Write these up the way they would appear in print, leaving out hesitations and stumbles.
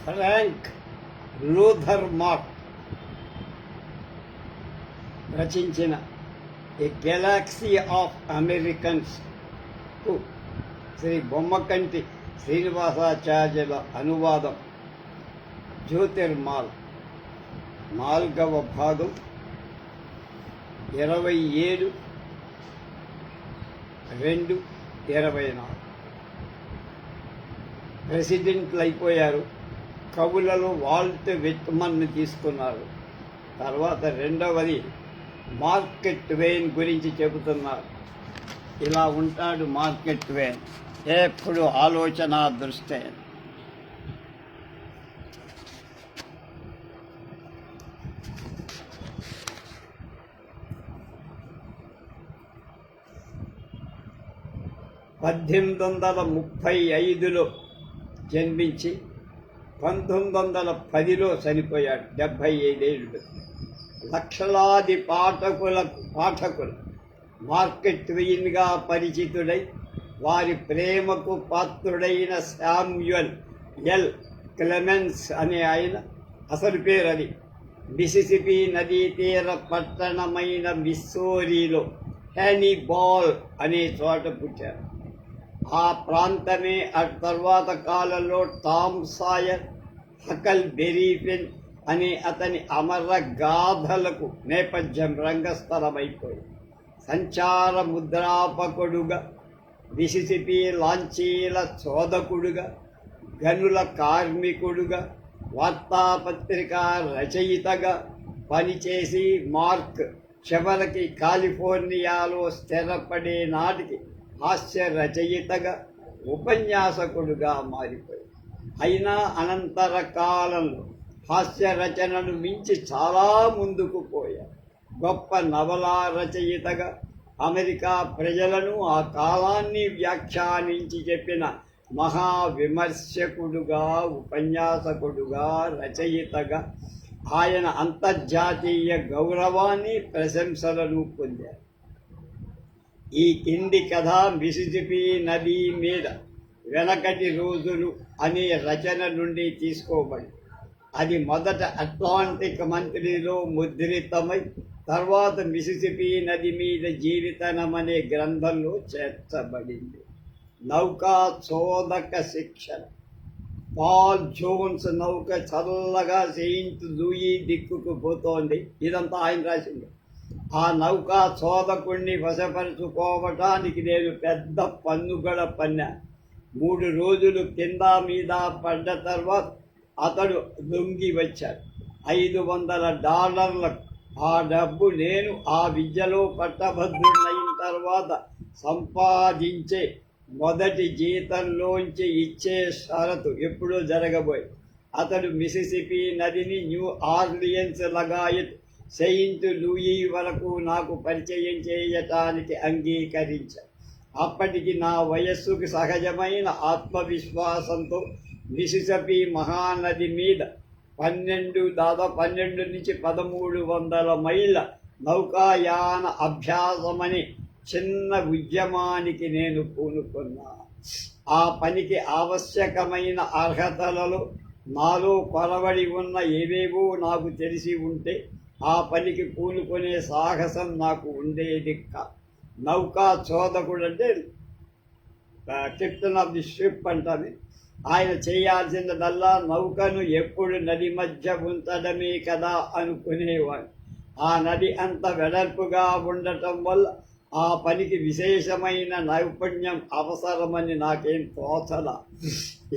Frank Luther mark రచించిన ఏ Galaxy of అమెరికన్స్కు Shri Bommakanti శ్రీనివాసాచార్యుల అనువాదం. జ్యోతిర్మాల్ 4వ భాగం 27/2/24. ప్రెసిడెంట్లు అయిపోయారు. కవులలో వాల్ట్ విట్మన్ను తీసుకున్నారు. తర్వాత రెండవది మార్క్ ట్వేన్ గురించి చెబుతున్నారు. ఇలా ఉంటాడు మార్క్ ట్వేన్, ఎప్పుడు ఆలోచన దృష్టి. పద్దెనిమిది 1835లో జన్మించి 1910లో చనిపోయాడు. 75 ఏళ్ళు. లక్షలాది పాఠకులు మార్క్ ట్వెయిన్గా పరిచితుడై వారి ప్రేమకు పాత్రుడైన శామ్యూయల్ ఎల్ క్లెమెన్స్ అనే ఆయన, అసలు పేరు అది, మిసిసిపి నదీ తీర పట్టణమైన మిస్సూరీలో హ్యానిబాల్ అనే చోట పుట్టారు. ఆ ప్రాంతమే తర్వాత కాలంలో టామ్ సాయర్, హకల్ బెరీఫిన్ అనే అతని అమర గాథలకు నేపథ్యం రంగస్థలమైపోయింది. సంచార ముద్రాపకుడుగా, మిసిసిపి లాంచీల చోదకుడుగా, గనుల కార్మికుడుగా, వార్తాపత్రికా రచయితగా పనిచేసి మార్క్ చివరికి కాలిఫోర్నియాలో స్థిరపడే నాటికి హాస్య రచయితగా, ఉపన్యాసకుడుగా మారిపోయాడు. అయినా అనంతర కాలంలో హాస్య రచనను మించి చాలా ముందుకు పోయాడు. గొప్ప నవలా రచయితగా, అమెరికా ప్రజలను ఆ కాలాన్ని వ్యాఖ్యానించి చెప్పిన మహావిమర్శకుడుగా, ఉపన్యాసకుడుగా, రచయితగా ఆయన అంతర్జాతీయ గౌరవాన్ని, ప్రశంసలను పొందారు. ఈ కింది కథ మిసిసిపి నది మీద వెనకటి రోజులు అనే రచన నుండి తీసుకోబడి, అది మొదట అట్లాంటిక్ మంత్రిలో ముద్రితమై తర్వాత మిసిసిపి నది మీద జీవితనం అనే గ్రంథంలో చేర్చబడింది. నౌకా చోదక శిక్షణ. పాల్ జోన్స్ నౌక చల్లగా సెయింట్ లూయి దిక్కుకు పోతోంది. ఇదంతా ఆయన రాసింది. ఆ నౌకా చోదకుణ్ణి వశపరుచుకోవటానికి నేను పెద్ద పన్నుగడ పన్నా. 3 రోజులు కింద మీద పడ్డ తర్వాత అతడు లొంగి వచ్చాడు. $500. ఆ డబ్బు నేను ఆ విద్యలో పట్టభద్రుడైన తర్వాత సంపాదించే మొదటి జీతంలోంచి ఇచ్చే షరతు ఎప్పుడో జరగబోయి. అతడు మిసిసిపి నదిని న్యూ ఆర్లియన్స్, లగాయత్, సెయింట్ లూయి వరకు నాకు పరిచయం చేయటానికి అంగీకరించాడు. అప్పటికి నా వయస్సుకు సహజమైన ఆత్మవిశ్వాసంతో మిసిసిపి మహానది మీద 12 నుంచి 1300 మైళ్ళ నౌకాయాన అభ్యాసమని చిన్న ఉద్యమానికి నేను పూనుకున్నా. ఆ పనికి ఆవశ్యకమైన అర్హతలలో నాలో కొరవడి ఉన్న ఏవేవో నాకు తెలిసి ఉంటే ఆ పనికి పూనుకునే సాహసం నాకు ఉండేది. నౌకా చోదకుడు అంటే కెప్టెన్ ఆఫ్ ది షిప్ అంటాను. ఆయన చేయాల్సినదల్లా నౌకను ఎప్పుడు నది మధ్య ఉంచడమే కదా అనుకునేవాడు. ఆ నది అంత వెడల్పుగా ఉండటం వల్ల ఆ పనికి విశేషమైన నైపుణ్యం అవసరమని నాకేం తోచల.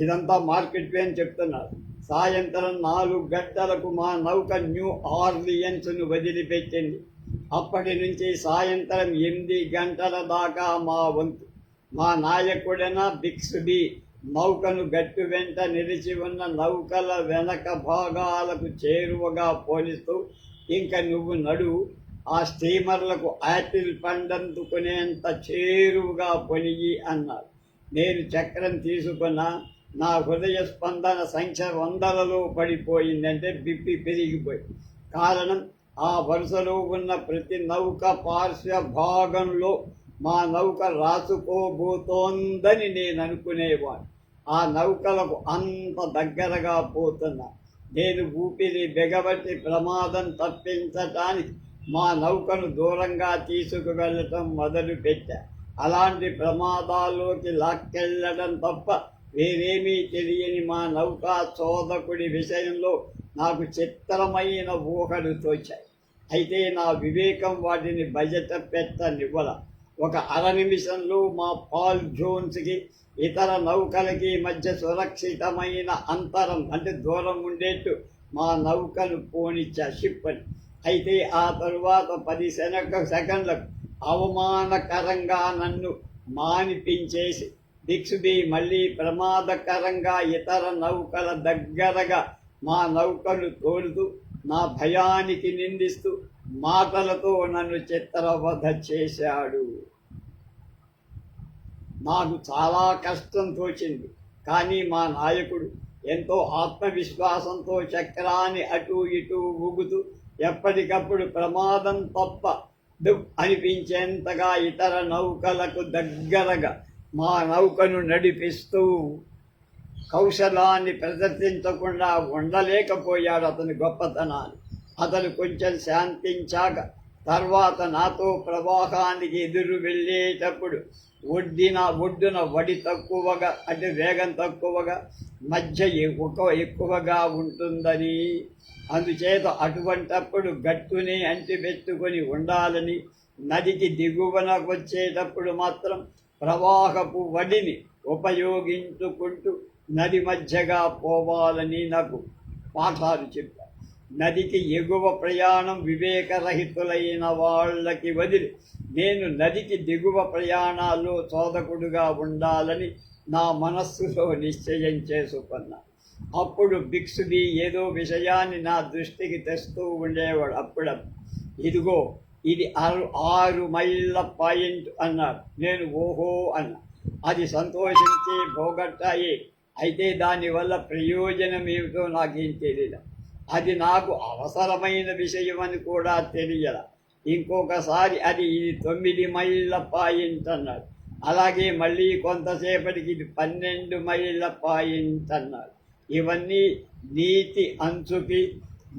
ఇదంతా మార్క్ ట్వేన్ చెప్తున్నారు. సాయంత్రం 4 గంటలకు మా నౌక న్యూ ఆర్లియన్స్ను వదిలిపెట్టింది. అప్పటి నుంచి సాయంత్రం 8 గంటల దాకా మా వంతు. మా నాయకుడైన బిక్స్బీ నౌకను గట్టు వెంట నిలిచి ఉన్న నౌకల వెనక భాగాలకు చేరువగా పోనిస్తూ, ఇంక నువ్వు నడువు, ఆ స్టీమర్లకు యాపిల్ పండందుకునేంత చేరువుగా పొనిగి అన్నారు. నేను చక్రం తీసుకున్నా. నా హృదయ స్పందన సంఖ్య 100లలో పడిపోయిందంటే బిప్పి పెరిగిపోయి. కారణం, ఆ వరుసలో ఉన్న ప్రతి నౌక పార్శ్వ భాగంలో మా నౌక రాసుకోబోతోందని నేను అనుకునేవాడు. ఆ నౌకలకు అంత దగ్గరగా పోతున్నా. నేను ఊపిరి బిగబట్టి ప్రమాదం తప్పించటానికి మా నౌకను దూరంగా తీసుకువెళ్ళటం మొదలుపెట్టా. అలాంటి ప్రమాదాల్లోకి లాక్కెళ్ళడం తప్ప వేరేమీ తెలియని మా నౌకా చోదకుడి విషయంలో నాకు చిత్రమైన ఊహలు తోచాయి. అయితే నా వివేకం వాటిని బజెట్ పెట్టనివ్వల. ఒక అర నిమిషంలో మా పాల్ జోన్స్కి ఇతర నౌకలకి మధ్య సురక్షితమైన అంతరం అంటే దూరం ఉండేట్టు మా నౌకను పోనిచ్చా షిప్ అని. అయితే ఆ తరువాత 10 సెకండ్లకు అవమానకరంగా నన్ను మానిపించేసి బిక్స్బీ మళ్ళీ ప్రమాదకరంగా ఇతర నౌకల దగ్గరగా మా నౌకను తోలుతూ నా భయానికి నిందిస్తూ మాటలతో నన్ను చిత్రవధ చేశాడు. నాకు చాలా కష్టం తోచింది. కానీ మా నాయకుడు ఎంతో ఆత్మవిశ్వాసంతో చక్రాన్ని అటూ ఇటూ ఊగుతూ ఎప్పటికప్పుడు ప్రమాదం తప్పదు అనిపించేంతగా ఇతర నౌకలకు దగ్గరగా మా నౌకను నడిపిస్తూ కౌశలాన్ని ప్రదర్శించకుండా ఉండలేకపోయాడు అతని గొప్పతనాన్ని. అతను కొంచెం శాంతించాక తర్వాత నాతో ప్రవాహానికి ఎదురు వెళ్ళేటప్పుడు ఒడ్డున వడి తక్కువగా అంటే వేగం తక్కువగా మధ్య ఎక్కువగా ఉంటుందని, అందుచేత అటువంటప్పుడు గట్టుని అంటిపెట్టుకొని ఉండాలని, నదికి దిగువన వచ్చేటప్పుడు మాత్రం ప్రవాహపు వడిని ఉపయోగించుకుంటూ నది మధ్యగా పోవాలని నాకు పాఠాలు చెప్పారు. నదికి ఎగువ ప్రయాణం వివేకరహితులైన వాళ్ళకి వదిలి నేను నదికి దిగువ ప్రయాణాల్లో చోదకుడుగా ఉండాలని నా మనస్సులో నిశ్చయం చేసుకున్నా. అప్పుడు బిక్స్బీ ఏదో విషయాన్ని నా దృష్టికి తెస్తూ ఉండేవాడు. అప్పుడప్పుడు ఇదిగో ఇది 6 మైళ్ళ పాయింట్ అన్నాడు. నేను ఓహో అన్నా. అది సంతోషించి పోగొట్టాయి. అయితే దానివల్ల ప్రయోజనం ఏమిటో నాకేం తెలియదు. అది నాకు అవసరమైన విషయం అని కూడా తెలియదు. ఇంకొకసారి ఇది 9 మైళ్ళ పాయింట్ అన్నాడు. అలాగే మళ్ళీ కొంతసేపటికి ఇది 12 మైళ్ళ పాయింట్ అన్నాడు. ఇవన్నీ నీటి అంచుకి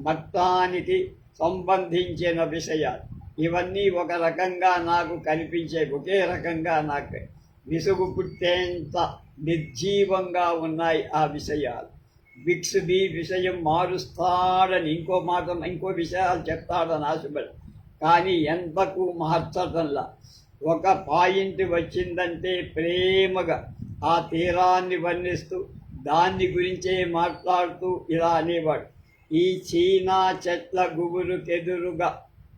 మట్టానికి సంబంధించిన విషయాలు. ఇవన్నీ ఒక రకంగా నాకు కనిపించే ఒకే రకంగా నాకు విసుగు పుట్టేంత నిర్జీవంగా ఉన్నాయి ఆ విషయాలు. బిక్స్బీ విషయం మారుస్తాడని ఇంకో విషయాలు చెప్తాడని ఆశపడి, కానీ ఎంతకు మార్చటంలా. ఒక పాయింట్ వచ్చిందంటే ప్రేమగా ఆ తీరాన్ని వర్ణిస్తూ దాన్ని గురించే మాట్లాడుతూ ఇలా అనేవాడు. ఈ చీనా చెట్ల గుబురుకెదురుగా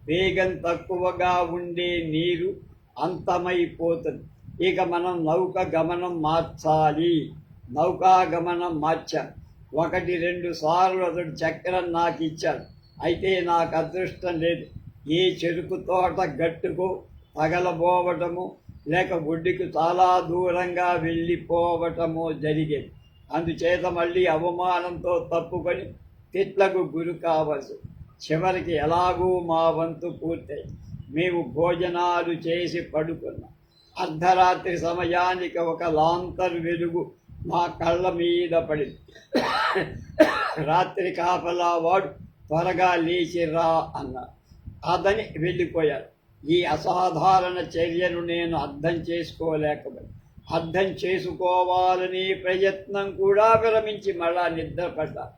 వేగం తక్కువగా ఉండే నీరు అంతమైపోతుంది. ఇక మనం నౌక గమనం మార్చాలి. నౌకా గమనం మార్చాం. 1-2 సార్లు అతడు చక్రం నాకు ఇచ్చాడు. అయితే నాకు అదృష్టం లేదు. ఏ చెరుకు తోట గట్టుకు తగలబోవటము లేక ఒడ్డుకు చాలా దూరంగా వెళ్ళిపోవటము జరిగేది. అందుచేత మళ్ళీ అవమానంతో తప్పుకొని తిట్లకు గురి కావలసి. చివరికి ఎలాగూ మా వంతు పూర్తయి మేము భోజనాలు చేసి పడుకున్నాం. అర్ధరాత్రి సమయానికి ఒక లాంతర్ వెలుగు మా కళ్ళ మీద పడింది. రాత్రి కాపలా వాడు త్వరగా లేచి రా అన్నారు. అదని వెళ్ళిపోయారు. ఈ అసాధారణ చర్యను నేను అర్థం చేసుకోలేకపోయాను. అర్థం చేసుకోవాలని ప్రయత్నం కూడా విరమించి మళ్ళా నిద్రపడ్డారు.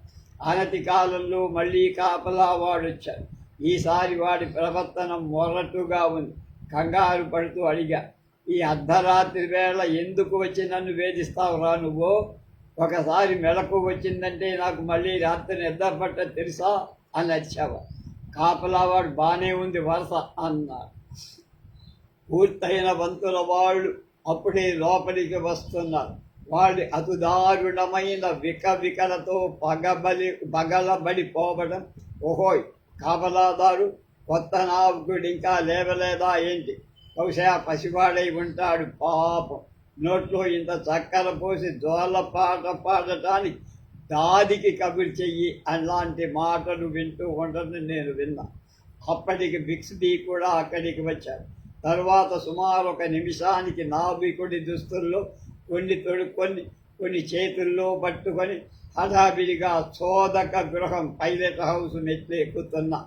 అనతి కాలంలో మళ్ళీ కాపలా వాడొచ్చాడు. ఈసారి వాడి ప్రవర్తన మొరటుగా ఉంది. కంగారు పడుతూ అడిగా, ఈ అర్ధరాత్రి వేళ ఎందుకు వచ్చి నన్ను వేధిస్తావురా నువ్వు? ఒకసారి మెలకు వచ్చిందంటే నాకు మళ్ళీ రాత్రి నిద్రపట్ట తెలుసా అని వచ్చావా? కాపలావాడు బాగానే ఉంది వరుస అన్నారు. పూర్తయిన వంతుల వాళ్ళు అప్పుడే లోపలికి వస్తున్నారు. వాడి అతుదారుణమైన వికలతో పగలబడి పోవడం. ఓహోయ్, కాపలాదారు కొత్త నావికుడు ఇంకా లేవలేదా ఏంటి? బహుశా పసివాడై ఉంటాడు పాపం. నోట్లో ఇంత చక్కెర పోసి జోల పాట పాడటానికి దాదికి కబురు చెయ్యి అలాంటి మాటలు వింటూ ఉండని నేను విన్నా. అప్పటికి బిక్స్బీ కూడా అక్కడికి వచ్చాడు. తరువాత సుమారు 1 నిమిషానికి నావికుడి దుస్తుల్లో కొన్ని కొన్ని చేతుల్లో పట్టుకొని హడావిడిగా చోదక గృహం పైలట్ హౌస్ మెట్లు ఎక్కుతున్నా.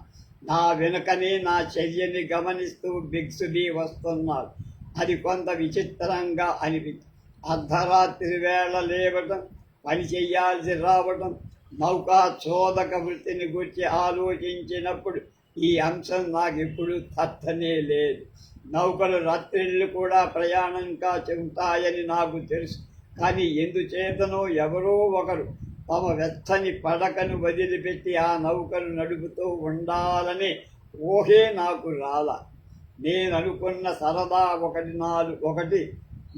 నా వెనుకనే నా చర్యని గమనిస్తూ బిగ్సుబీ వస్తున్నాడు. అది కొంత విచిత్రంగా అనిపించింది. అర్ధరాత్రి వేళ లేవటం, పని చెయ్యాల్సి రావటం, నౌకా చోదక వృత్తిని గురించి ఆలోచించినప్పుడు ఈ అంశం నాకెప్పుడు తట్టనే లేదు. నౌకలు రాత్రిళ్ళు కూడా ప్రయాణంగా చెబుతాయని నాకు తెలుసు. కానీ ఎందుచేతనో ఎవరో ఒకరు తమ వెచ్చని పడకను వదిలిపెట్టి ఆ నౌకను నడుపుతూ ఉండాలని ఊహే నాకు రాల. నేను అనుకున్న సరదా ఒకటి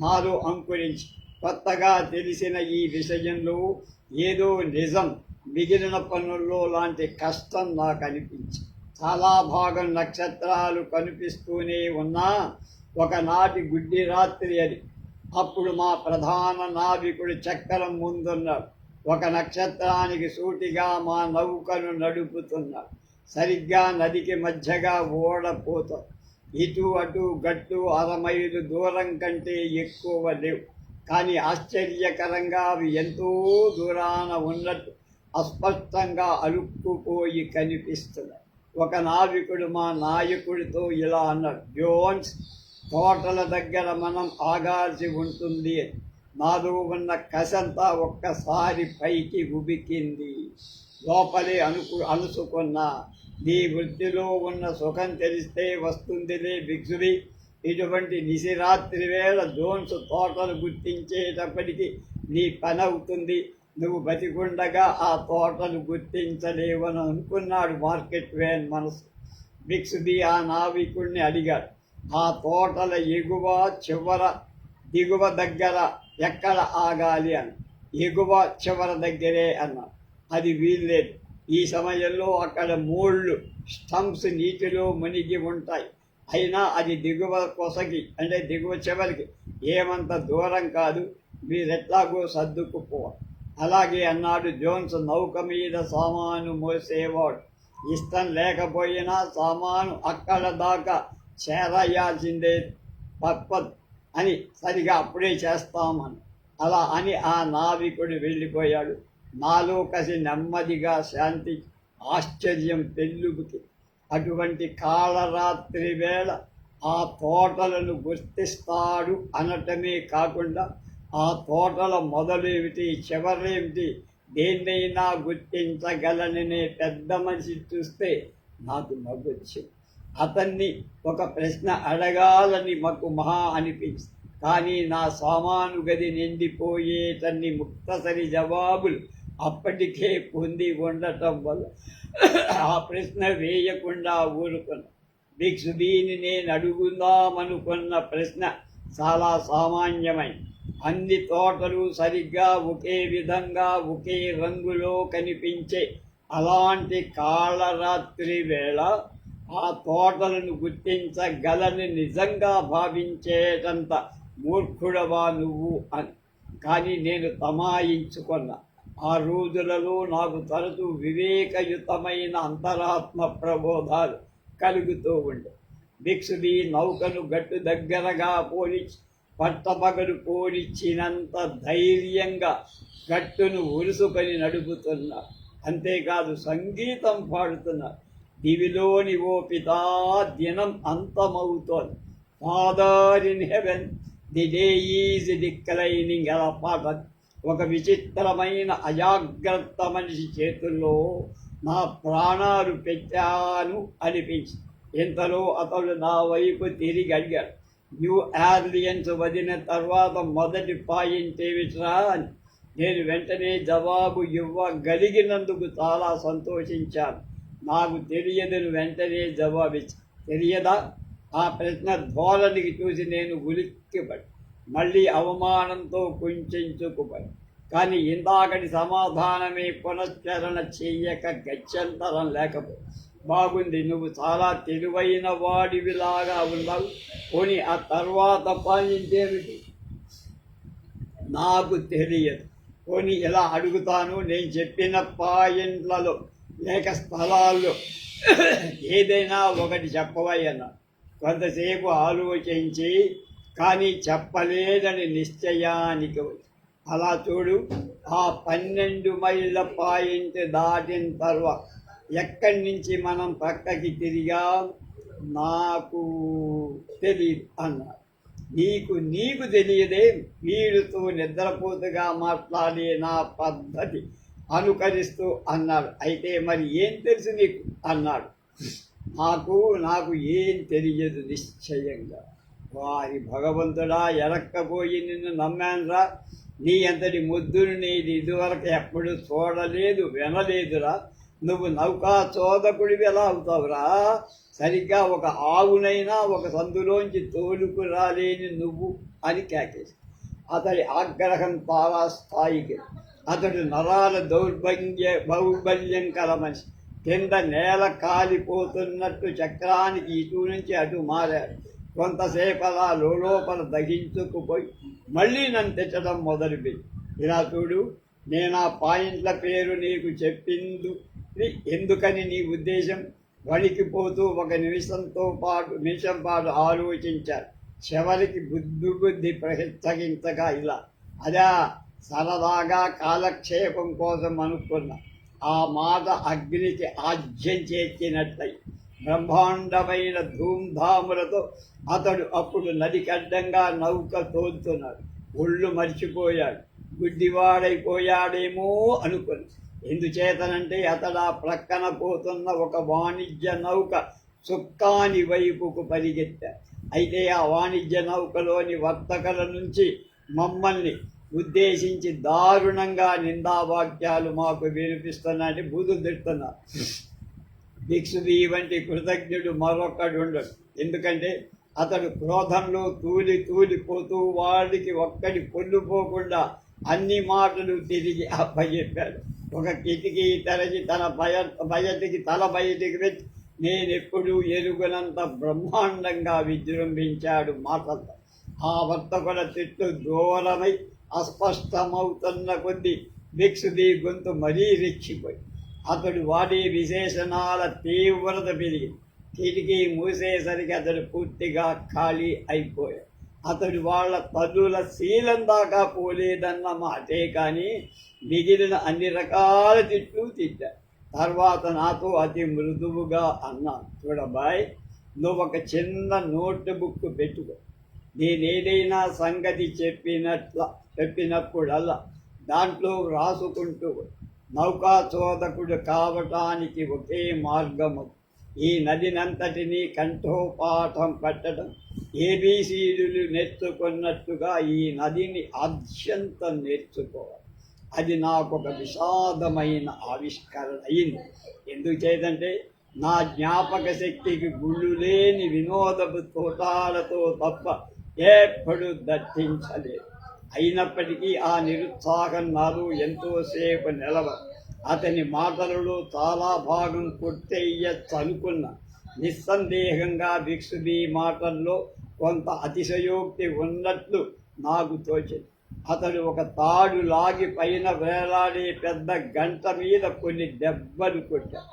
నాలో అంకురించి కొత్తగా తెలిసిన ఈ విషయంలో ఏదో నిజం మిగిలిన పనుల్లో లాంటి కష్టం నాకు అనిపించి చాలా భాగం నక్షత్రాలు కనిపిస్తూనే ఉన్నా ఒకనాటి గుడ్డి రాత్రి అది. అప్పుడు మా ప్రధాన నావికుడు చక్రం ముందున్నాడు. ఒక నక్షత్రానికి సూటిగా మా నౌకను నడుపుతున్నాడు. సరిగ్గా నదికి మధ్యగా ఓడపోతాం. ఇటు అటు గట్టు 1/2 మైలు దూరం కంటే ఎక్కువ లేవు. కానీ ఆశ్చర్యకరంగా అవి ఎంతో దూరాన ఉన్నట్టు అస్పష్టంగా అలుక్కుపోయి కనిపిస్తున్నాయి. ఒక నావికుడు మా నాయకుడితో ఇలా అన్నాడు, జోన్స్, తోటల దగ్గర మనం ఆగాల్సి ఉంటుంది. నాలో ఉన్న కసంతా ఒక్కసారి పైకి ఉబికింది. లోపలే అనుసుకున్నా, నీ వృత్తిలో ఉన్న సుఖం తెలిస్తే వస్తుందిలే బిగ్సుబీ. ఇటువంటి నిశిరాత్రి వేళ జోన్స్ తోటలు గుర్తించేటప్పటికి నీ పని అవుతుంది. నువ్వు బతికుండగా ఆ తోటలు గుర్తించలేవని అనుకున్నాడు మార్కెట్ వేన్ మనసు. బిగ్సుబీ ఆ నావికుడిని అడిగాడు, ఆ తోటల ఎగువ చివర దిగువ దగ్గర ఎక్కడ ఆగాలి అని. ఎగువ చివర దగ్గరే అన్నా. అది వీల్లేదు. ఈ సమయంలో అక్కడ మూళ్ళు స్టంప్స్ నీటిలో మునిగి ఉంటాయి. అయినా అది దిగువ కొసకి అంటే దిగువ చివరికి ఏమంత దూరం కాదు. మీరెట్లాగో సర్దుకుపోవాలి. అలాగే అన్నాడు జోన్స్. నౌక మీద సామాను మోసేవాడు. ఇష్టం లేకపోయినా సామాను అక్కడ దాకా చేరయాల్సిందే, తప్పదు అని సరిగా అప్పుడే చేస్తామని. అలా అని ఆ నావికుడు వెళ్ళిపోయాడు. నాలో కసి నెమ్మదిగా శాంతి, ఆశ్చర్యం పెళ్ళుబుకి. అటువంటి కాళరాత్రి వేళ ఆ తోటలను గుర్తిస్తాడు అనటమే కాకుండా ఆ తోటల మొదలేమిటి చివరేమిటి దేన్నైనా గుర్తించగలననే పెద్ద మనిషి చూస్తే నాకు నవ్వొచ్చింది. అతన్ని ఒక ప్రశ్న అడగాలని మాకు మహా అనిపించింది. కానీ నా సామాను గది నిండిపోయేటన్ని ముక్తసరి జవాబులు అప్పటికే పొంది ఉండటం వల్ల ఆ ప్రశ్న వేయకుండా ఊరుకున్నా. బిగ్సుబీని నేను అడుగుదామనుకున్న ప్రశ్న చాలా సామాన్యమైంది. అన్ని తోటలు సరిగ్గా ఒకే విధంగా ఒకే రంగులో కనిపించే అలాంటి కాళరాత్రి వేళ ఆ తోటలను గుర్తించగలని నిజంగా భావించేటంత మూర్ఖుడవా నువ్వు అని. కానీ నేను తమాయించుకున్నా. ఆ రోజులలో నాకు తరచూ వివేకయుతమైన అంతరాత్మ ప్రబోధాలు కలుగుతూ ఉండే. బిగ్సుబీ నౌకను గట్టు దగ్గరగా పోనిచ్చి పట్టపగలు పోనిచ్చినంత ధైర్యంగా గట్టును ఉరుసుకొని నడుపుతున్నా. అంతేకాదు సంగీతం పాడుతున్నా. దివిలోని ఓ పితా, దినం అంతమవుతోంది. Father in heaven, the day is declining. అలా పాట. ఒక విచిత్రమైన అజాగ్రత్త మనిషి చేతుల్లో నా ప్రాణాలు పెట్టాను అనిపించి ఇంతలో అతడు నా వైపు తిరిగి అడిగాడు, న్యూ ఆర్లియన్స్ వదిలిన తర్వాత మొదటి పాయింట్ ఏమిట్రా అని. నేను వెంటనే జవాబు ఇవ్వగలిగినందుకు చాలా సంతోషించాను. నాకు తెలియదని వెంటనే జవాబిచ్చి, తెలియదా? ఆ ప్రశ్న ధోరణికి చూసి నేను ఉలిక్కిపడి మళ్ళీ అవమానంతో కుంచుకుపడి, కానీ ఇందాకటి సమాధానమే పునశ్చరణ చెయ్యక గత్యంతరం లేకపోయి. బాగుంది, నువ్వు చాలా తెలివైన వాడివిలాగా ఉన్నావు. పోనీ ఆ తర్వాత పాయింట్ ఏమిటి? నాకు తెలియదు. పోనీ ఇలా అడుగుతాను, నేను చెప్పిన పాయింట్లలో లేక స్థలాల్లో ఏదైనా ఒకటి చెప్పవయ్యన్నా. కొంతసేపు ఆలోచించి కానీ చెప్పలేదని నిశ్చయానికి వచ్చి, అలా చూడు, ఆ 12 మైళ్ళ పాయింట్ దాటిన తర్వాత ఎక్కడి నుంచి మనం పక్కకి తిరిగా నాకు తెలియదు అన్నాడు. నీకు తెలియదే, వీడితో నిద్రపోతుగా మాట్లాడే నా పద్ధతి అనుకరిస్తూ అన్నాడు. అయితే మరి ఏం తెలుసు నీకు అన్నాడు. నాకు ఏం తెలియదు నిశ్చయంగా. వారి భగవంతుడా, ఎరక్కపోయి నిన్ను నమ్మానురా. నీ అంతటి ముద్దును నేను ఇదివరకు ఎప్పుడు చూడలేదు, వినలేదురా. నువ్వు నౌకా చోదకుడివి ఎలా అవుతావురా? సరిగ్గా ఒక ఆవునైనా ఒక సందులోంచి తోలుకు రాలేని నువ్వు అని కేకేసి అతడి ఆగ్రహం చాలా స్థాయికి. అతడు నరాల దౌర్బల్యం కల మనిషి. కింద నేల కాలిపోతున్నట్టు చక్రానికి ఇటు నుంచి అటు మారాడు. కొంతసేపు అలా లోపల దహించుకుపోయి మళ్ళీ నన్ను తెచ్చడం మొదలుపెట్టి, ఇలా చూడు, నేను ఆ పాయింట్ల పేరు నీకు చెప్పింది ఎందుకని నీ ఉద్దేశం? వణికిపోతూ ఒక నిమిషం పాటు ఆలోచించాడు. చివరికి బుద్ధి ప్రహెచ్చగించగా ఇలా, అదా సరదాగా కాలక్షేపం కోసం అనుకున్నా. ఆ మాట అగ్నికి ఆజ్యం చేర్చినట్లయి బ్రహ్మాండమైన ధూమ్ధాములతో అతడు అప్పుడు నదికి అడ్డంగా నౌక తోలుతున్నాడు. ఒళ్ళు మర్చిపోయాడు, గుడ్డివాడైపోయాడేమో అనుకుని. ఎందుచేతనంటే అతడు ఆ ప్రక్కన పోతున్న ఒక వాణిజ్య నౌక చుక్కాని వైపుకు పరిగెత్తాడు. అయితే ఆ వాణిజ్య నౌకలోని వర్తకుల నుంచి మమ్మల్ని ఉద్దేశించి దారుణంగా నిందావాక్యాలు మాకు వినిపిస్తున్నాయని బూతులు తిడుతున్నారు. భిక్షువి వంటి కృతజ్ఞుడు మరొక్కడు ఉండడు. ఎందుకంటే అతడు క్రోధంలో తూలిపోతూ వాడికి ఒక్కడి పొల్లుపోకుండా అన్ని మాటలు తిరిగి అప్పచెప్పాడు. ఒక కిటికీ తెరచి బయటికి తల బయటికి పెట్టి నేనెప్పుడు ఎరుగునంత బ్రహ్మాండంగా విజృంభించాడు మాటలతో. ఆ వర్తకుల తిట్టు దూరమై అస్పష్టమవుతున్న కొద్దీ భిక్షుది గొంతు మరీ రెచ్చిపోయి అతడు వాడే విశేషణాల తీవ్రత పెరిగి కిటికీ మూసేసరికి అతడు పూర్తిగా ఖాళీ అయిపోయాడు. అతడు వాళ్ళ తల్లుల శీలం దాకా పోలేదన్న మాటే కానీ మిగిలిన అన్ని రకాల తిట్లు తిట్టాడు. తర్వాత నాతో అతి మృదువుగా అన్నాను, చూడబాయ్, నువ్వు ఒక చిన్న నోట్ బుక్ పెట్టుకో. నేనేదైనా సంగతి చెప్పినప్పుడల్లా దాంట్లో రాసుకుంటూ నౌకా చోదకుడు కావటానికి ఒకే మార్గము ఈ నదినంతటినీ కంఠోపాఠం పట్టడం. ఏబీసీడులు నేర్చుకున్నట్టుగా ఈ నదిని ఆద్యంతం నేర్చుకోవాలి. అది నాకు ఒక విషాదమైన ఆవిష్కరణ అయింది. ఎందుచేతంటే నా జ్ఞాపక శక్తికి గుళ్ళు లేని వినోదపు తోటాలతో తప్ప ఎప్పుడు దట్టించలేదు. అయినప్పటికీ ఆ నిరుత్సాహం నాలో ఎంతోసేపు నిలవ. అతని మాటలలో చాలా భాగం కొట్టేయచ్చు అనుకున్నా. నిస్సందేహంగా భిక్షుది మాటల్లో కొంత అతిశయోక్తి ఉన్నట్లు నాకు తోచింది. అతడు ఒక తాడు లాగి పైన వేలాడే పెద్ద గంట మీద కొన్ని దెబ్బలు కొట్టాడు.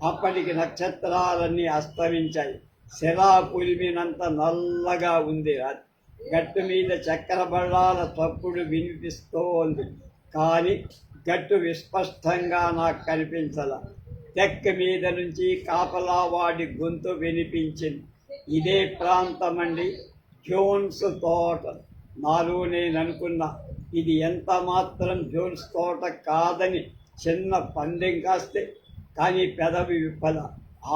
అప్పటికి నక్షత్రాలన్నీ అస్తమించాయి. శిలా పులిమినంత నల్లగా ఉంది రాత్రి. గట్టు మీద చక్కెర బళ్ళాల చప్పుడు వినిపిస్తోంది, కానీ గట్టు విస్పష్టంగా నాకు కనిపించాల. తెక్క మీద నుంచి కాపలావాడి గొంతు వినిపించింది. ఇదే ప్రాంతమండి, జోన్స్ తోట. నాలో నేను అనుకున్నా, ఇది ఎంత మాత్రం జోన్స్ తోట కాదని చిన్న పందెం కాస్తే, కానీ పెదవి విప్పల.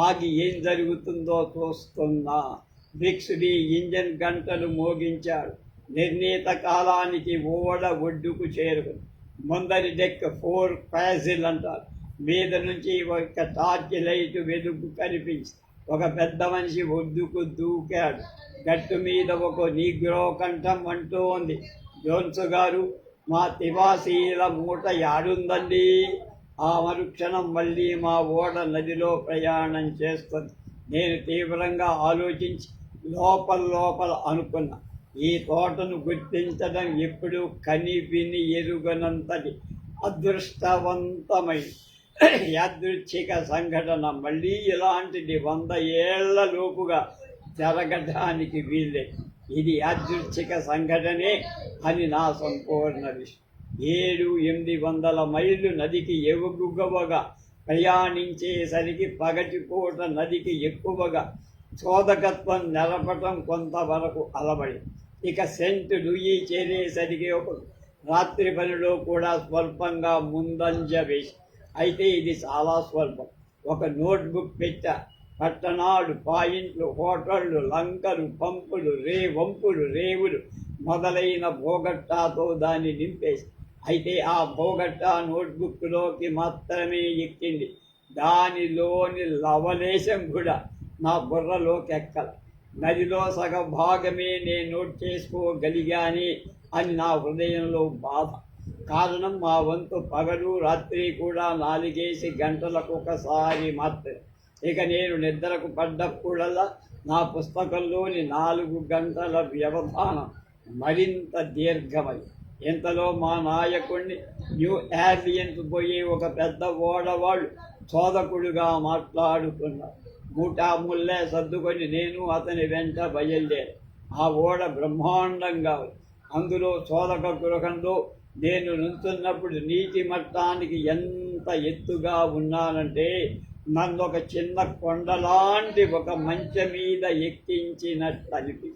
ఆగి ఏం జరుగుతుందో చూస్తున్నా. భిక్షుడి ఇంజన్ గంటలు మోగించాడు. నిర్ణీత కాలానికి ఓడ ఒడ్డుకు చేరుకుంది. ముందరి డెక్ 4 ప్యాసిల్ అంటారు. మీద నుంచి ఒక టార్చ్ లైట్ వెలుగు కనిపించి ఒక పెద్ద మనిషి ఒడ్డుకు దూకాడు. గట్టు మీద ఒక నీగ్రో కంఠం అంటూ ఉంది, జోన్స్ గారు, మా తివాసీల మూట యాడుందండి? ఆ మరుక్షణం మళ్ళీ మా ఓడ నదిలో ప్రయాణం చేస్తుంది. నేను తీవ్రంగా ఆలోచించి లోపల అనుకున్నా, ఈ తోటను గుర్తించడం ఎప్పుడు కని విని ఎరుగనంతటి అదృష్టవంతమైన యాదృచ్ఛిక సంఘటన. మళ్ళీ ఇలాంటిది 100 ఏళ్ల లోపుగా జరగడానికి వీలే. ఇది యాదృచ్ఛిక సంఘటనే అని నా సంపూర్ణ విషయం. 700-800 మైళ్ళు నదికి ఎగువగా ప్రయాణించేసరికి పగటిపూట నదికి ఎక్కువగా చోదకత్వం నెరపటం కొంతవరకు అలబడి ఇక సెంట్ లూయి చేరేసరికి ఒక రాత్రి పనిలో కూడా స్వల్పంగా ముందంజ వేసి, అయితే ఇది చాలా స్వల్పం. ఒక నోట్బుక్ పెట్టా, పట్టణాలు, పాయింట్లు, హోటళ్ళు, లంకలు, పంపులు, వంపులు, రేవులు మొదలైన భోగట్టాతో దాన్ని నింపేసి, అయితే ఆ భోగట్టా నోట్బుక్లోకి మాత్రమే ఎక్కింది. దానిలోని లవలేశం కూడా నా బుర్రలోకి ఎక్కల. నదిలో సగ భాగమే నేను నోట్ చేసుకోగలిగాని అని నా హృదయంలో బాధ. కారణం మా వంతు పగలు రాత్రి కూడా 4 గంటలకు ఒకసారి మాత్రమే. ఇక నేను నిద్రకు పడ్డప్పుడల్లా నా పుస్తకంలోని 4 గంటల వ్యవధానం మరింత దీర్ఘమై, ఇంతలో మా నాయకుడిని న్యూ ఆర్లియన్స్ పోయి ఒక పెద్ద ఓడవాళ్ళు చోదకుడుగా మాట్లాడుతున్నారు. మూటాముల్లే సర్దుకొని నేను అతని వెంట బయలుదేరి. ఆ ఓడ బ్రహ్మాండంగా అందులో చోదక గృహంలో నేను నుంచున్నప్పుడు నీటి మట్టానికి ఎంత ఎత్తుగా ఉన్నానంటే నన్ను ఒక చిన్న కొండలాంటి ఒక మంచం మీద ఎక్కించినట్టు అనిపి,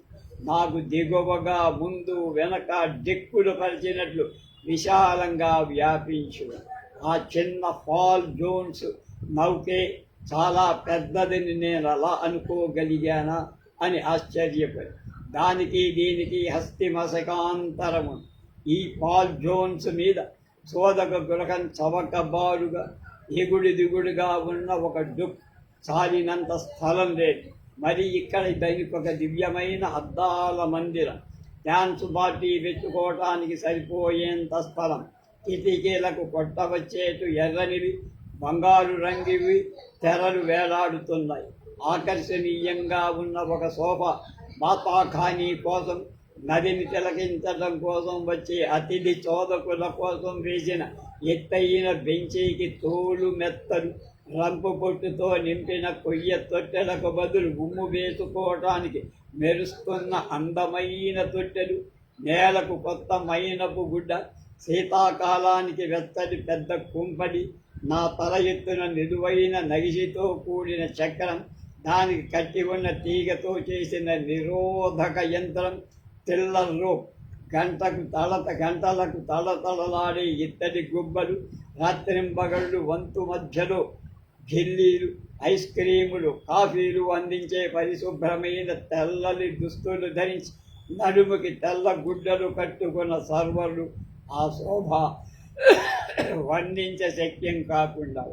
నాకు దిగువగా ముందు వెనక డెక్కులు పరిచినట్లు విశాలంగా వ్యాపించు. ఆ చిన్న ఫాల్ జోన్స్ నౌకే చాలా పెద్దదని నేను అలా అనుకోగలిగానా అని ఆశ్చర్యపడి, దానికి దీనికి హస్తిమశకాంతరము. ఈ పాల్ జోన్స్ మీద చోదక గృహం చవకబారుగా ఎగుడు దిగుడుగా ఉన్న ఒక డుక్, చాలినంత స్థలం లేదు. మరి ఇక్కడ దానికి ఒక దివ్యమైన అద్దాల మందిరం, డ్యాన్స్ పార్టీ పెట్టుకోవటానికి సరిపోయేంత స్థలం, కిటికీలకు కొట్టవచ్చేటు ఎర్రనివి బంగారు రంగివి తెరలు వేలాడుతున్నాయి. ఆకర్షణీయంగా ఉన్న ఒక సోఫా బాతాఖానీ కోసం, నదిని తిలకించడం కోసం వచ్చే అతిథి చోదకుల కోసం వేసిన ఎత్తైన బెంచీకి తోలు మెత్తలు, రంపు పొట్టుతో నింపిన కొయ్య తొట్టెలకు బదులు ఉమ్ము వేసుకోవటానికి మెరుస్తున్న అందమైన తొట్టెలు, నేలకు కొత్త మైనపు గుడ్డ, శీతాకాలానికి వెచ్చటి పెద్ద కుంపడి, నా తల ఎత్తున నిలువైన నగిసితో కూడిన చక్రం, దానికి కట్టి ఉన్న తీగతో చేసిన నిరోధక యంత్రం, తిల్లర్ రోప్, గంటలకు తళతళలాడే ఇత్తడి గుబ్బలు, రాత్రింబగళ్ళు వంతు మధ్యలో ఢిల్లీలు, ఐస్ క్రీములు, కాఫీలు అందించే పరిశుభ్రమైన తెల్లని దుస్తులు ధరించి నడుముకి తెల్ల గుడ్డలు కట్టుకున్న సర్వర్లు. ఆ శోభ వర్ణించే శక్యం కాకుండా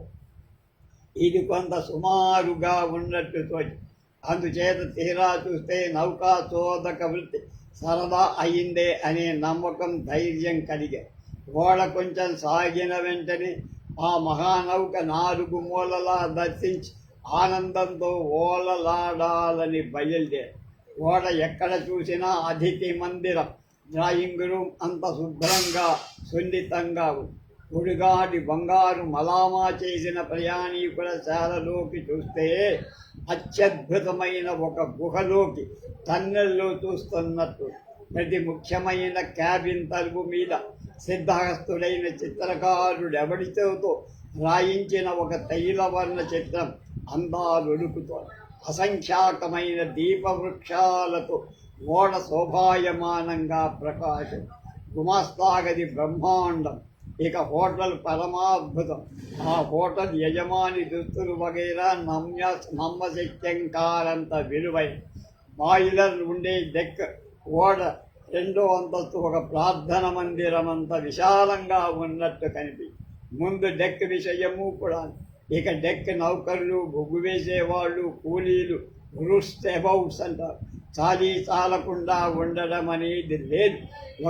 ఇది కొంత సుమారుగా ఉన్నట్టు తోచి, అందుచేత తీరా చూస్తే నౌకా చోదక వృత్తి సరదా అయిందే అనే నమ్మకం, ధైర్యం కలిగే. ఓడ కొంచెం సాగిన వెంటనే ఆ మహానౌక 4 మూలలా దర్శించి ఆనందంతో ఓలలాడాలని బయలుదేరి. ఓడ ఎక్కడ చూసినా అతిథి మందిరం, డ్రాయింగ్ రూమ్ అంత శుభ్రంగా సున్నితంగా ఉంది. పొడిగాటి బంగారు మలామా చేసిన ప్రయాణికుల శాలలోకి చూస్తే అత్యద్భుతమైన ఒక గుహలోకి టన్నెల్లో చూస్తున్నట్టు. ప్రతి ముఖ్యమైన క్యాబిన్ తలుపు మీద సిద్ధహస్తుడైన చిత్రకారుడెవడితో రాయించిన ఒక తైలవర్ణ చిత్రం అందాలొడుకుతో, అసంఖ్యాకమైన దీపవృక్షాలతో ఓడ శోభాయమానంగా ప్రకాశం. గుమాస్తాగది బ్రహ్మాండం. ఇక హోటల్ పరమాద్భుతం. ఆ హోటల్ యజమాని దుస్తులు వగైరా నమ్మశక్యం కారంత విలువైన. బాయిలర్ ఉండే డెక్, ఓడ 2వ అంతస్తు ఒక ప్రార్థన మందిరం అంత విశాలంగా ఉన్నట్టు కనిపి. ముందు డెక్ విషయము కూడా. ఇక డెక్ నౌకర్లు, బొగ్గు వేసేవాళ్ళు, కూలీలు, రూస్ట్ అబౌట్స్ అంటారు. చాలీ చాలకుండా ఉండడం అనేది లేదు.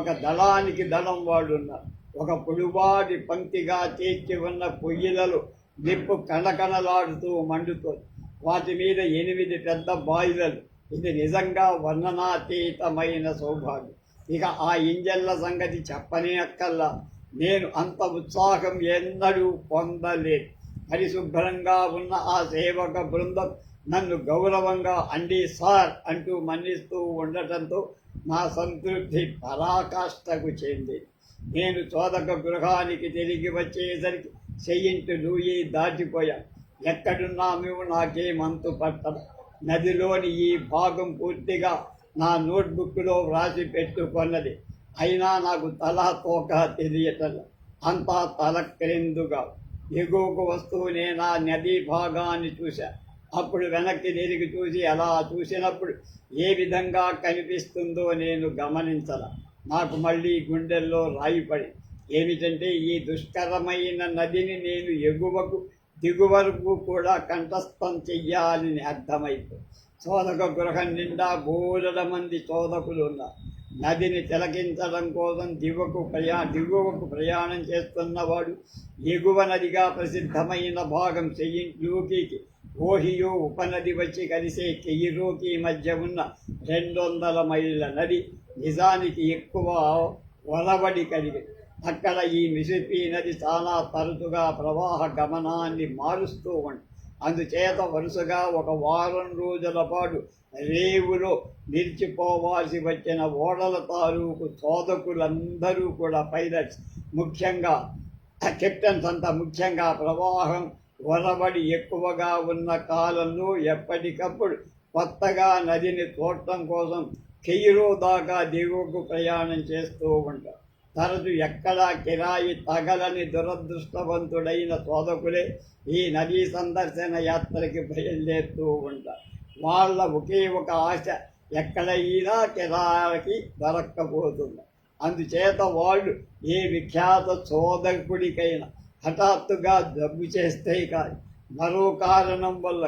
ఒక దళానికి దళం వాళ్ళు ఉన్నారు. ఒక పొడుబాటి పంక్తిగా చేర్చి ఉన్న పొయ్యిలలో నిప్పు కణకణలాడుతూ మండుతుంది. వాటి మీద 8 పెద్ద బాయిలర్లు. ఇది నిజంగా వర్ణనాతీతమైన సౌభాగ్యం. ఇక ఆ ఇంజన్ల సంగతి చెప్పనే అక్కల్లా. నేను అంత ఉత్సాహం ఎన్నడూ పొందలేదు. పరిశుభ్రంగా ఉన్న ఆ సేవక బృందం నన్ను గౌరవంగా అండి సార్ అంటూ మన్నిస్తూ ఉండటంతో నా సంతృప్తి పరాకాష్ఠకు చెంది. నేను చోదక గృహానికి తిరిగి వచ్చేసరికి చెయ్యింటి లూయి దాటిపోయా. ఎక్కడున్నామో నాకేమంతు పట్టదు. నదిలోని ఈ భాగం పూర్తిగా నా నోట్బుక్లో వ్రాసి పెట్టుకున్నది. అయినా నాకు తల తోక తెలియటం. అంతా తల క్రిందుగా ఎగువకు వస్తూనే నా నదీ భాగాన్ని చూశా. అప్పుడు వెనక్కి తిరిగి చూసి అలా చూసినప్పుడు ఏ విధంగా కనిపిస్తుందో నేను గమనించాల. నాకు మళ్ళీ గుండెల్లో రాయిపడి ఏమిటంటే ఈ దుష్కరమైన నదిని నేను ఎగువకు దిగువరకు కూడా కంఠస్థం చెయ్యాలని అర్థమైపోయింది. చోదక గృహం నిండా బోలెడ మంది చోదకులు ఉన్నారు. నదిని తిలకించడం కోసం దిగువకు ప్రయాణం చేస్తున్నవాడు ఎగువ నదిగా ప్రసిద్ధమైన భాగం సెయింట్-లూకీకి ఓహియో ఉపనది వచ్చి కలిసే కెయిరోకి మధ్య ఉన్న 200 మైళ్ళ నది నిజానికి ఎక్కువ ఒలవడి కలిగింది. అక్కడ ఈ మిసిసిపి నది చాలా తరచుగా ప్రవాహ గమనాన్ని మారుస్తూ ఉంది. అందుచేత వరుసగా ఒక వారం రోజుల పాటు రేవులో నిలిచిపోవాల్సి వచ్చిన ఓడల తాలూకు చోదకులందరూ కూడా పైలట్స్ ముఖ్యంగా కెప్టెన్స్ అంతా ముఖ్యంగా ప్రవాహం ఒరబడి ఎక్కువగా ఉన్న కాలంలో ఎప్పటికప్పుడు కొత్తగా నదిని చూడటం కోసం కెయిరో దాకా దిగువకు ప్రయాణం చేస్తూ ఉంటారు. తరచు ఎక్కడా కిరాయి తగలని దురదృష్టవంతుడైన చోదకులే ఈ నదీ సందర్శన యాత్రకి బయలుదేరుతూ ఉంటారు. వాళ్ళ ఒకే ఒక ఆశ ఎక్కడైనా కిరాయికి దొరక్కపోతుంది. అందుచేత వాళ్ళు ఏ విఖ్యాత చోదకుడికైనా హఠాత్తుగా జబ్బు చేస్తే కానీ మరో కారణం వల్ల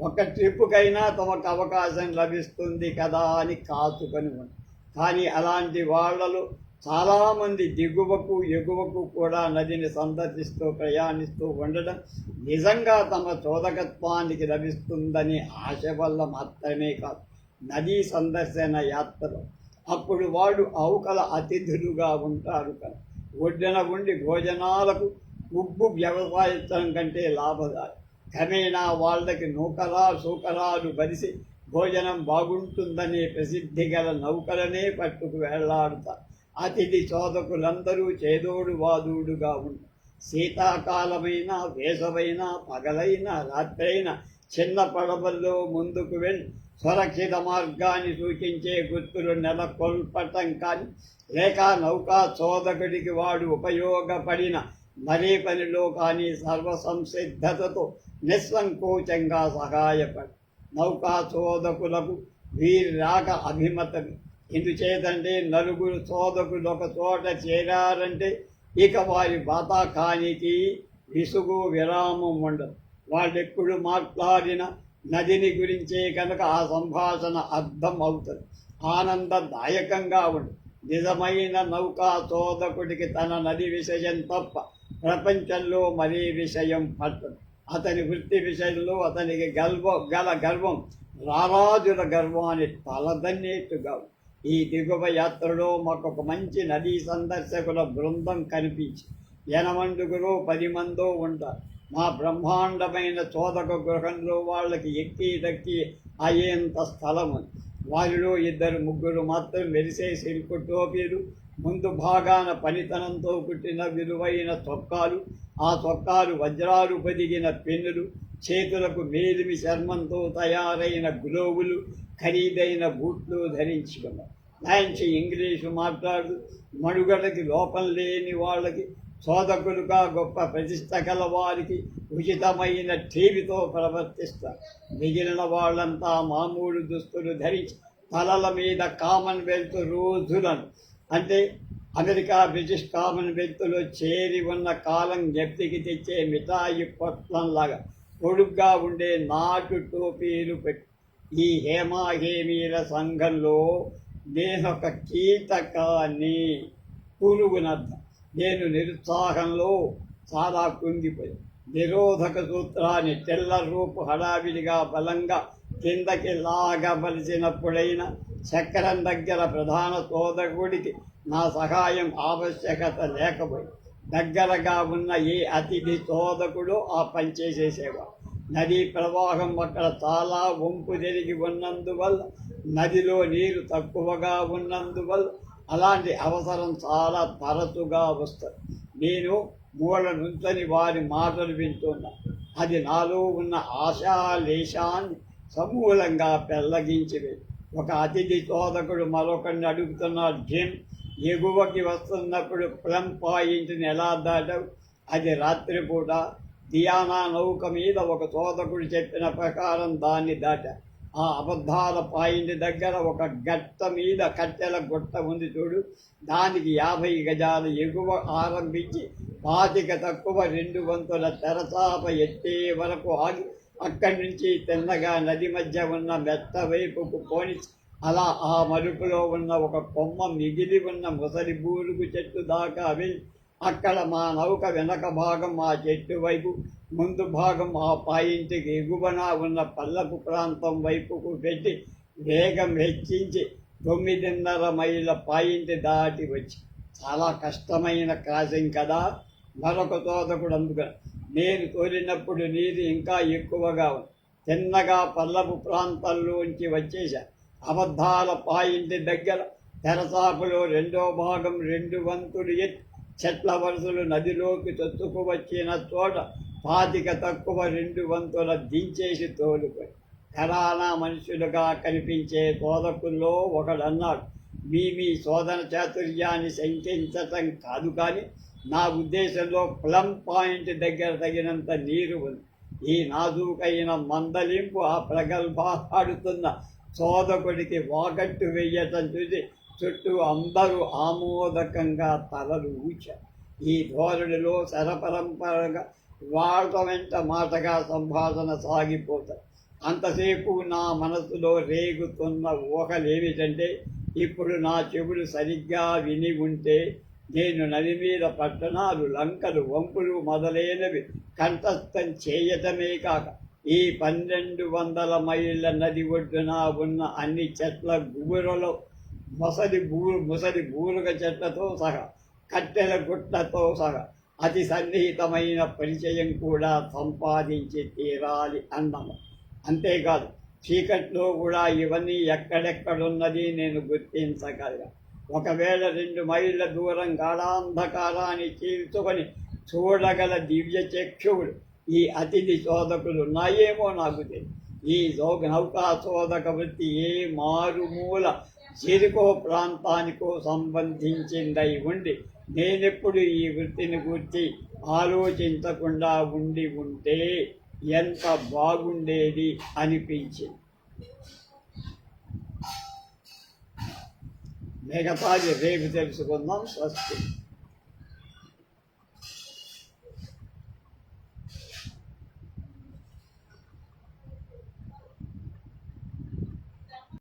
ఒక ట్రిప్పుకైనా తమకు అవకాశం లభిస్తుంది కదా అని కాచుకొని ఉంది. కానీ అలాంటి వాళ్ళలో చాలామంది దిగువకు ఎగువకు కూడా నదిని సందర్శిస్తూ ప్రయాణిస్తూ ఉండడం నిజంగా తమ చోదకత్వానికి లభిస్తుందని ఆశ వల్ల మాత్రమే కాదు. నదీ సందర్శన యాత్రలో అప్పుడు వాళ్ళు అవకల అతిథులుగా ఉంటారు కదా. ఒడ్డున ఉండి భోజనాలకు ఉబ్బు వ్యవసాయించడం కంటే లాభదాయకం. క్రమేణా వాళ్ళకి సూకరాలు బలిసి భోజనం బాగుంటుందనే ప్రసిద్ధి గల నౌకలనే పట్టుకు వేళ్లాడుతారు. అతిథి చోదకులందరూ చేదోడు వాదుడుగా ఉంటారు. శీతాకాలమైన వేసవైన పగలైన రాత్రైన చిన్న పడవల్లో ముందుకు వెళ్ళి సురక్షిత మార్గాన్ని సూచించే గుర్తులు నెలకొల్పటం కానీ లేక నౌకా చోదకుడికి వాడు ఉపయోగపడిన మరే పనిలో కానీ సర్వసంసిద్ధతతో నిస్సంకోచంగా సహాయపడి నౌకా చోదకులకు వీరి రాక అభిమతమే. ఎందుచేతంటే నలుగురు చోదకులు ఒక చోట చేరారంటే ఇక వారి బాతాకానికి విసుగు విరామం ఉండదు. వాళ్ళెప్పుడు మాట్లాడిన నదిని గురించే కనుక ఆ సంభాషణ అర్థం అవుతుంది, ఆనందదాయకంగా ఉంటుంది. నిజమైన నౌకా చోదకుడికి తన నది విషయం తప్ప ప్రపంచంలో మరే విషయం పట్టదు. అతని వృత్తి విషయంలో అతనికి గర్వం రారాజుల గర్వాన్ని తలదన్నేట్టుగా. ఈ దిగువ యాత్రలో మాకొక మంచి నదీ సందర్శకుల బృందం కనిపించి 8 మందో ఉంటారు. మా బ్రహ్మాండమైన చోదక గృహంలో వాళ్ళకి ఎక్కి దక్కి అయ్యేంత స్థలం ఉంది. వారిలో 2-3 మాత్రం మెరిసే సిల్కు టోపీలు, ముందు భాగాన పనితనంతో పుట్టిన విలువైన చొక్కాలు, ఆ చొక్కాలు వజ్రాలు పొదిగిన పెన్నులు, చేతులకు మేలిమి చర్మంతో తయారైన గ్లోవులు, ఖరీదైన బూట్లు ధరించుకున్నారు. మంచి ఇంగ్లీషు మాట్లాడు మనుగడకి లోపం లేని వాళ్ళకి, చోదకులుగా గొప్ప ప్రతిష్ట కల వారికి ఉచితమైన టీవీతో ప్రవర్తిస్తారు. మిగిలిన వాళ్ళంతా మామూలు దుస్తులు ధరించి తలల మీద కామన్వెల్త్ రోజులను అంటే అమెరికా బ్రిటిష్ కామన్వెల్త్లో చేరి ఉన్న కాలం జ్ఞప్తికి తెచ్చే మిఠాయి పొట్లంలాగా పొడుగ్గా ఉండే నాటు టోపీలు పెట్టి ఈ హేమాహేమీల సంఘంలో నేనొక కీటకాన్ని, పురుగునర్థం. నేను నిరుత్సాహంలో చాలా కుంగిపోయి నిరోధక సూత్రాన్ని తెల్ల రూపు హడావిడిగా బలంగా కిందకి లాగవలసినప్పుడైనా చక్రం దగ్గర ప్రధాన చోదకుడికి నా సహాయం ఆవశ్యకత లేకపోయింది. దగ్గరగా ఉన్న ఏ అతిథి చోదకుడు ఆ పని చేసేసేవాడు. నదీ ప్రవాహం అక్కడ చాలా వంపు జరిగి ఉన్నందువల్ల, నదిలో నీరు తక్కువగా ఉన్నందువల్ల అలాంటి అవసరం చాలా తరచుగా వస్తుంది. నేను మూల నుంచని వారి మాటలు వింటున్నా. అది నాలో ఉన్న ఆశాలేశాన్ని సమూలంగా పెళ్లగించివి. ఒక అతిథి చోదకుడు మరొకరిని అడుగుతున్నాడు, జిమ్, ఎగువకి వస్తున్నప్పుడు ప్లమ్ పాయింట్ని ఎలా దాటావు? అది రాత్రిపూట దియానా నౌక మీద ఒక చోదకుడు చెప్పిన ప్రకారం దాన్ని దాటా. ఆ అబద్ధాల పాయింట్ దగ్గర ఒక గట్ట మీద కట్టెల గుట్ట ఉంది చూడు, దానికి 50 గజాలు ఎగువ ఆరంభించి 25 తక్కువ 2 వంతుల తెరచాప ఎత్తే వరకు ఆగి అక్కడి నుంచి తిన్నగా నది మధ్య ఉన్న మెట్ట వైపుకు పోని అలా ఆ మలుపులో ఉన్న ఒక కొమ్మ మిగిలి ఉన్న ముసలి బూరుగు చెట్టు దాకా వెళ్ళి అక్కడ మా నౌక వెనక భాగం ఆ చెట్టు వైపు, ముందు భాగం ఆ పాయింట్కి ఎగువన ఉన్న పల్లపు ప్రాంతం వైపుకు పెట్టి వేగం హెచ్చించి 9.5 మైళ్ళ పాయింట్ దాటి వచ్చి. చాలా కష్టమైన క్రాసింగ్ కదా. మరొక చోదకుడు అందుకని, నేను తోలినప్పుడు నీరు ఇంకా ఎక్కువగా ఉంది. తిన్నగా పల్లపు ప్రాంతంలోంచి వచ్చేసా. అబద్ధాల పాయింట్ దగ్గర తెరసాపులో 2వ భాగం 2 వంతులు ఎత్తి చెట్ల వరుసలు నదిలోకి చొచ్చుకు వచ్చిన చోట 25 తక్కువ 2 వంతుల దించేసి తోలుకొని. ఘరానా మనుషులుగా కనిపించే చోదకుల్లో ఒకడన్నాడు, మీ శోధన చాతుర్యాన్ని శంకించటం కాదు, కానీ నా ఉద్దేశంలో ప్లమ్ పాయింట్ దగ్గర తగినంత నీరు ఉంది. ఈ నాజూకైన మందలింపు ఆ ప్రగల్భాడుతున్న చోదకుడికి వాకట్టు వెయ్యటం చూసి చుట్టూ అందరూ ఆమోదకంగా తలలు ఊచారు. ఈ ధోరణిలో శరపరంపరగా వాళ్ళ వెంట మాటగా సంభాషణ సాగిపోతారు. అంతసేపు నా మనసులో రేగుతున్న ఊహలేమిటంటే, ఇప్పుడు నా చెవులు సరిగ్గా విని ఉంటే నేను నది మీద పట్టణాలు, లంకలు, వంపులు మొదలైనవి కంఠస్థం చేయటమే కాక ఈ 1200 మైళ్ళ నది ఒడ్డున ఉన్న అన్ని చెట్ల గుబురలో ముసలి బూరుగ చెట్లతో సహా, కట్టెల గుట్టతో సహా అతి సన్నిహితమైన పరిచయం కూడా సంపాదించి తీరాలి అన్నాము. అంతేకాదు, చీకట్లో కూడా ఇవన్నీ ఎక్కడెక్కడున్నది నేను గుర్తించగలిగా. ఒకవేళ 2 మైళ్ళ దూరం గాఢాంధకారాన్ని చీల్చుకొని చూడగల దివ్య చక్షువులు ఈ అతిథి చోదకులు ఉన్నాయేమో నాకు తెలియదు. ఈ నౌకా చోదక వృత్తి ఏ మారుమూల చిరుకో ప్రాంతానికో సంబంధించిందై ఉండి నేనెప్పుడు ఈ వృత్తిని గురించి ఆలోచించకుండా ఉంటే ఎంత బాగుండేది అనిపించింది. మిగతాది రేపు తెలుసుకుందాం. స్వస్తి.